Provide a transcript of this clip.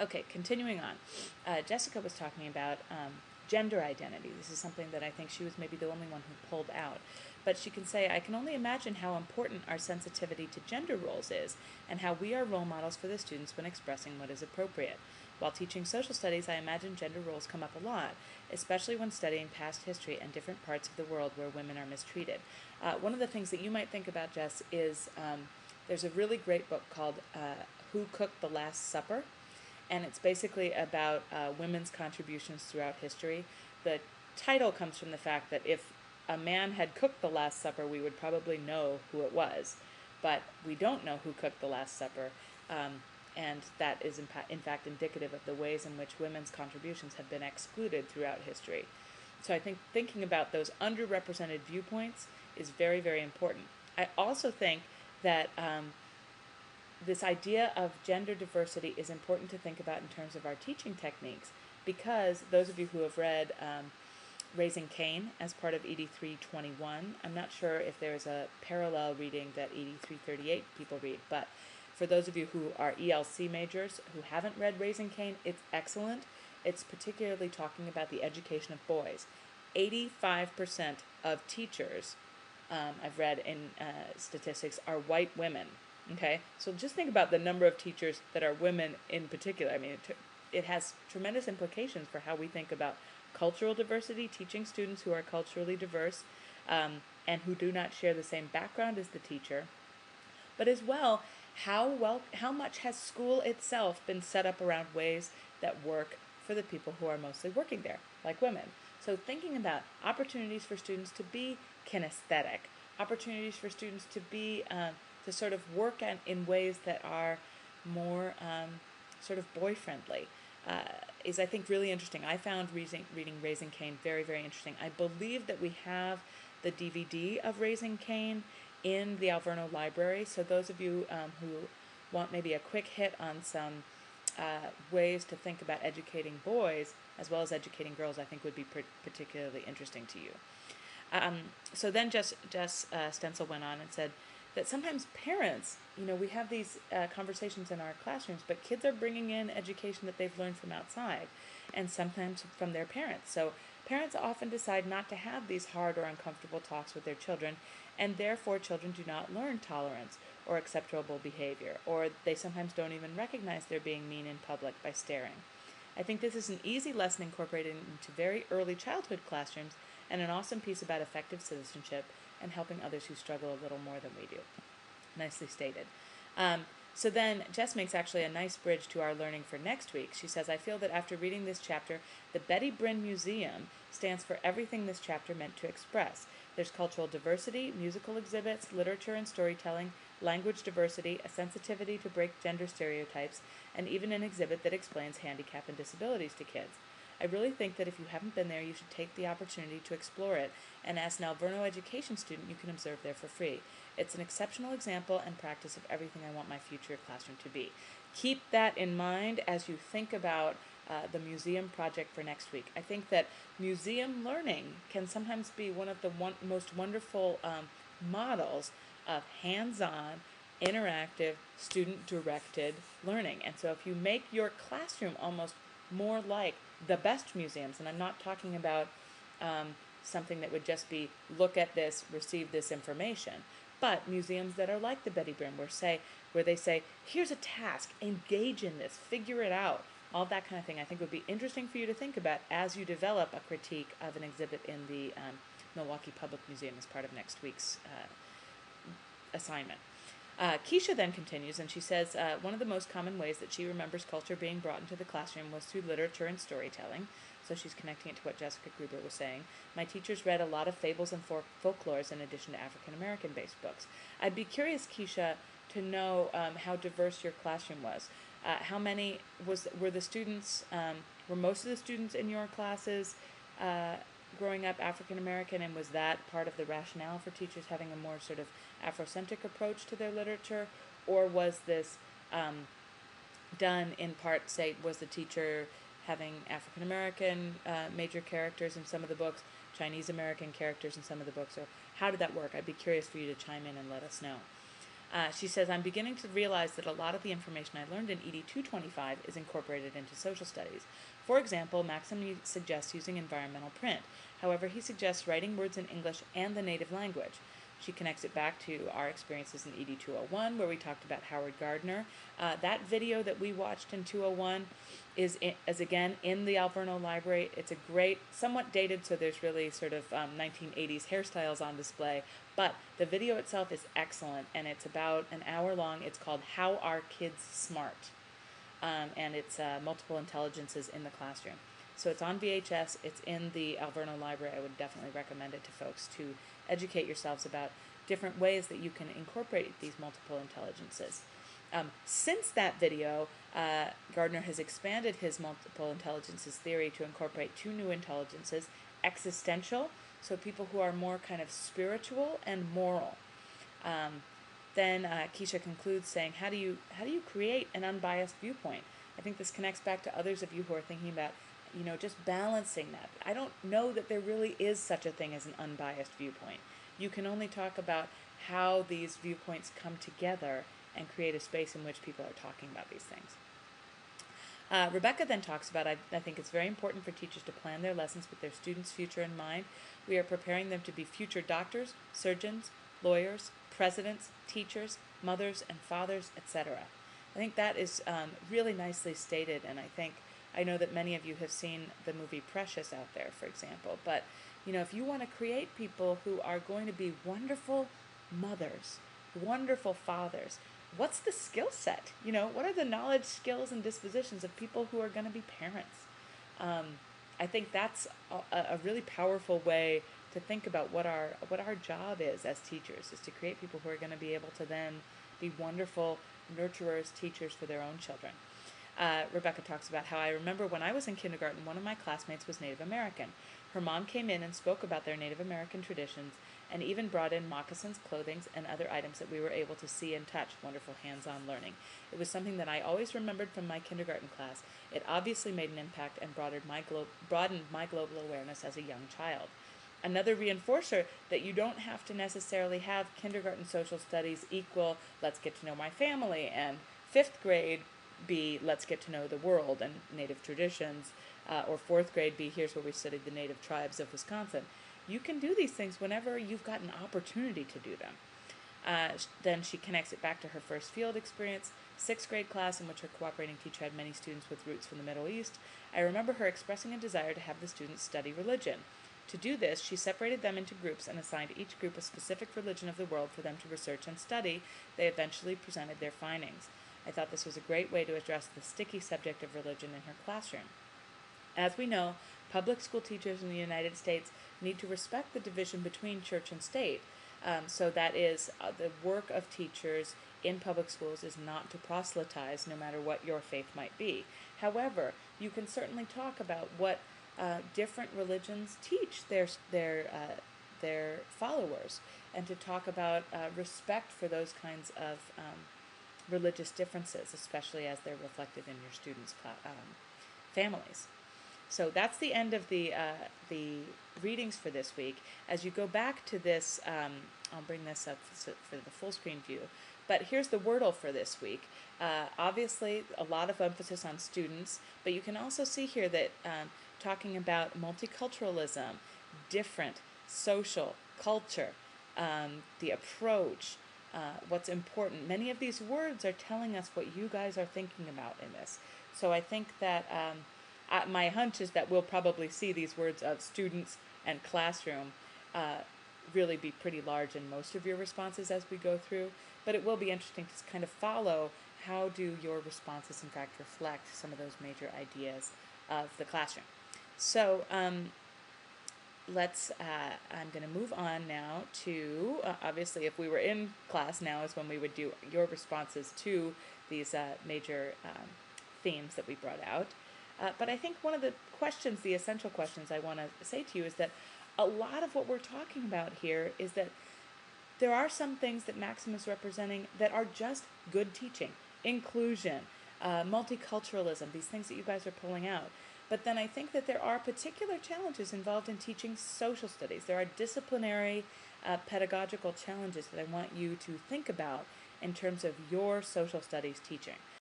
Okay, continuing on. Jessica was talking about gender identity. This is something that I think she was maybe the only one who pulled out. But she can say, I can only imagine how important our sensitivity to gender roles is and how we are role models for the students when expressing what is appropriate. While teaching social studies, I imagine gender roles come up a lot, especially when studying past history and different parts of the world where women are mistreated. One of the things that you might think about, Jess, is there's a really great book called Who Cooked the Last Supper? And it's basically about women's contributions throughout history. The title comes from the fact that if a man had cooked the Last Supper, we would probably know who it was, but we don't know who cooked the Last Supper, and that is in fact indicative of the ways in which women's contributions have been excluded throughout history. So I think thinking about those underrepresented viewpoints is very, very important. I also think that this idea of gender diversity is important to think about in terms of our teaching techniques, because those of you who have read Raising Cain as part of ED 321, I'm not sure if there's a parallel reading that ED 338 people read, but for those of you who are ELC majors who haven't read Raising Cain, it's excellent. It's particularly talking about the education of boys. 85% of teachers, I've read in statistics, are white women. Okay, so just think about the number of teachers that are women in particular. I mean, it has tremendous implications for how we think about cultural diversity, teaching students who are culturally diverse and who do not share the same background as the teacher, but as well, how much has school itself been set up around ways that work for the people who are mostly working there, like women. So thinking about opportunities for students to be kinesthetic, opportunities for students to be to sort of work in ways that are more sort of boy-friendly is, I think, really interesting. I found reading Raising Cain very, very interesting. I believe that we have the DVD of Raising Cain in the Alverno Library, so those of you who want maybe a quick hit on some ways to think about educating boys as well as educating girls, I think would be particularly interesting to you. So then Jess Stencil went on and said that sometimes parents, we have these conversations in our classrooms, but kids are bringing in education that they've learned from outside and sometimes from their parents. So parents often decide not to have these hard or uncomfortable talks with their children, and therefore children do not learn tolerance or acceptable behavior, or they sometimes don't even recognize they're being mean in public by staring. I think this is an easy lesson incorporated into very early childhood classrooms and an awesome piece about effective citizenship and helping others who struggle a little more than we do. Nicely stated. So then Jess makes actually a nice bridge to our learning for next week. She says, I feel that after reading this chapter, the Betty Brinn Museum stands for everything this chapter meant to express. There's cultural diversity, musical exhibits, literature and storytelling, language diversity, a sensitivity to break gender stereotypes, and even an exhibit that explains handicap and disabilities to kids. I really think that if you haven't been there, you should take the opportunity to explore it, and as an Alverno education student, you can observe there for free. It's an exceptional example and practice of everything I want my future classroom to be. Keep that in mind as you think about the museum project for next week. I think that museum learning can sometimes be one of the most wonderful models of hands-on, interactive, student-directed learning. And so if you make your classroom almost more like the best museums, and I'm not talking about something that would just be look at this, receive this information, but museums that are like the Betty Brinn, where they say, here's a task, engage in this, figure it out, all that kind of thing, I think would be interesting for you to think about as you develop a critique of an exhibit in the Milwaukee Public Museum as part of next week's assignment. Keisha then continues, and she says, one of the most common ways that she remembers culture being brought into the classroom was through literature and storytelling. So she's connecting it to what Jessica Gruber was saying. My teachers read a lot of fables and folklores in addition to African American based books. I'd be curious, Keisha, to know how diverse your classroom was. How many were the students? Were most of the students in your classes growing up African American, and was that part of the rationale for teachers having a more sort of Afrocentric approach to their literature, or was this done in part, say, was the teacher having African American major characters in some of the books, Chinese American characters in some of the books, or how did that work? I'd be curious for you to chime in and let us know. She says, I'm beginning to realize that a lot of the information I learned in ED 225 is incorporated into social studies. For example, Maxim suggests using environmental print. However, he suggests writing words in English and the native language. She connects it back to our experiences in ED 201, where we talked about Howard Gardner. That video that we watched in 201 is again in the Alverno Library. It's a great, somewhat dated, so there's really sort of 1980s hairstyles on display, but the video itself is excellent, and it's about an hour long. It's called How Are Kids Smart? And it's multiple intelligences in the classroom. So it's on VHS, it's in the Alverno Library. I would definitely recommend it to folks to educate yourselves about different ways that you can incorporate these multiple intelligences. Since that video, Gardner has expanded his multiple intelligences theory to incorporate two new intelligences: existential, so people who are more kind of spiritual, and moral. Then Keisha concludes saying, how do you create an unbiased viewpoint? I think this connects back to others of you who are thinking about, just balancing that. I don't know that there really is such a thing as an unbiased viewpoint. You can only talk about how these viewpoints come together and create a space in which people are talking about these things. Rebecca then talks about, I think it's very important for teachers to plan their lessons with their students' future in mind. We are preparing them to be future doctors, surgeons, lawyers, presidents, teachers, mothers and fathers, etc. I think that is really nicely stated, and I know that many of you have seen the movie Precious out there, for example, but if you want to create people who are going to be wonderful mothers, wonderful fathers, what's the skill set? What are the knowledge, skills, and dispositions of people who are going to be parents? I think that's a really powerful way to think about what our job is as teachers, is to create people who are going to be able to then be wonderful nurturers, teachers for their own children. Rebecca talks about how, I remember when I was in kindergarten, one of my classmates was Native American. Her mom came in and spoke about their Native American traditions, and even brought in moccasins, clothing, and other items that we were able to see and touch. Wonderful hands-on learning. It was something that I always remembered from my kindergarten class. It obviously made an impact and broadened my global awareness as a young child. Another reinforcer that you don't have to necessarily have kindergarten social studies equal let's get to know my family, and fifth grade be let's get to know the world and native traditions, or fourth grade be here's where we studied the native tribes of Wisconsin. You can do these things whenever you've got an opportunity to do them. Then she connects it back to her first field experience, sixth grade class in which her cooperating teacher had many students with roots from the Middle East. I remember her expressing a desire to have the students study religion. To do this, she separated them into groups and assigned each group a specific religion of the world for them to research and study. They eventually presented their findings. I thought this was a great way to address the sticky subject of religion in her classroom. As we know, public school teachers in the United States need to respect the division between church and state. So that is, the work of teachers in public schools is not to proselytize, no matter what your faith might be. However, you can certainly talk about what different religions teach their followers, and to talk about respect for those kinds of religious differences, especially as they're reflected in your students' families. So that's the end of the readings for this week. As you go back to this, I'll bring this up for the full screen view. But here's the Wordle for this week. Obviously, a lot of emphasis on students, but you can also see here that talking about multiculturalism, different, social, culture, the approach, what's important. Many of these words are telling us what you guys are thinking about in this. So I think that my hunch is that we'll probably see these words of students and classroom really be pretty large in most of your responses as we go through. But it will be interesting to kind of follow how do your responses in fact reflect some of those major ideas of the classroom. So I'm going to move on now to, obviously if we were in class, now is when we would do your responses to these major themes that we brought out. But I think one of the questions, the essential questions I want to say to you is that a lot of what we're talking about here is that there are some things that Maxim is representing that are just good teaching. Inclusion, multiculturalism, these things that you guys are pulling out. But then I think that there are particular challenges involved in teaching social studies. There are disciplinary, pedagogical challenges that I want you to think about in terms of your social studies teaching.